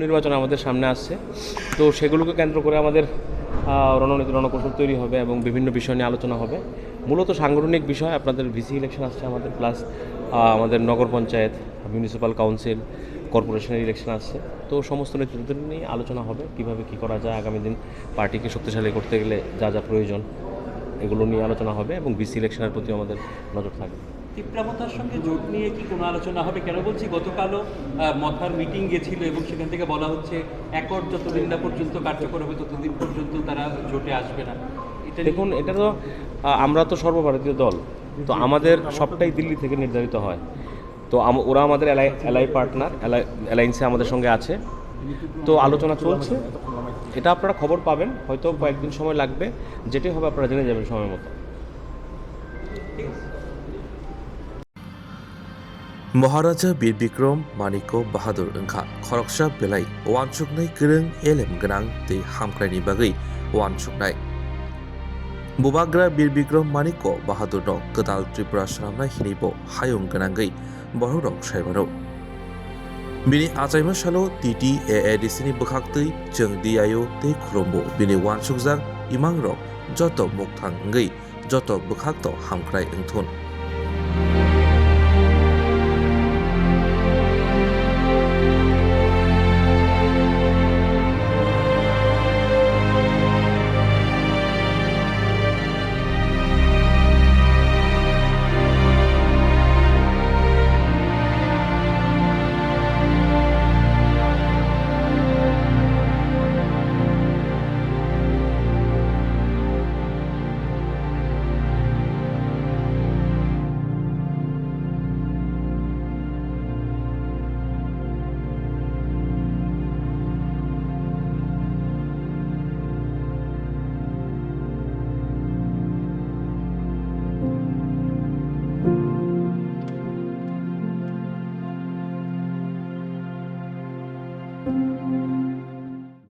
নির্বাচন আমাদের সামনে আসছে, তো সেগুলোকে কেন্দ্র করে আমাদের রণনীতি রণকৌশল তৈরি হবে এবং বিভিন্ন বিষয় নিয়ে আলোচনা হবে। মূলত সাংগঠনিক বিষয়, আপনাদের ভিসি ইলেকশন আসছে আমাদের, প্লাস আমাদের নগর পঞ্চায়েত, মিউনিসিপ্যাল কাউন্সিল, কর্পোরেশনের ইলেকশন আসছে। তো সমস্ত নেতৃত্ব নিয়ে আলোচনা হবে কীভাবে কী করা যায়, আগামী দিন পার্টিকে শক্তিশালী করতে গেলে যা যা প্রয়োজন এগুলো নিয়ে আলোচনা হবে এবং ভিসি ইলেকশনের প্রতি আমাদের নজর থাকবে। তীব্রতার সঙ্গে জোট নিয়ে কি কোনো আলোচনা হবে? কেন বলছি, গতকালও মথার মিটিং গেছিল এবং সেখান থেকে বলা হচ্ছে অ্যাকর্ড যতদিন না পর্যন্ত কার্যকর হবে ততদিন পর্যন্ত তারা জোটে আসবে না। দেখুন, এটা তো আমরা তো সর্বভারতীয় দল, তো আমাদের সবটাই দিল্লি থেকে নির্ধারিত হয়। তো ওরা আমাদের এলআই পার্টনার, অ্যালায়েন্সে আমাদের সঙ্গে আছে, তো আলোচনা চলছে। এটা আপনারা খবর পাবেন, হয়তো কয়েকদিন সময় লাগবে, যেটাই হবে আপনারা জেনে যাবেন সময় মতো। महाराजा बीर बिक्रम मानिको बाहादुर ओंखा खरकसा बेलाय वानसुकनाय गोरों एलेम गोनां दै हामख्रायनि बागै वानसुकनाय बुबाग्रा बीर बिक्रम मानिको बाहादुर नो गोदाल त्रिपुरा सामनाय हिनिबो हायुं गोनांगै बर' रक सायबारो बिनि आजायमा सालो टीटी एएडीसी नि बखाक्तै जों डिआइअ दै खुलुमबो बिनि वानसुकजां इमां रक जत मुक्थांगै जत बखाक्तो हामख्राय ओंथुन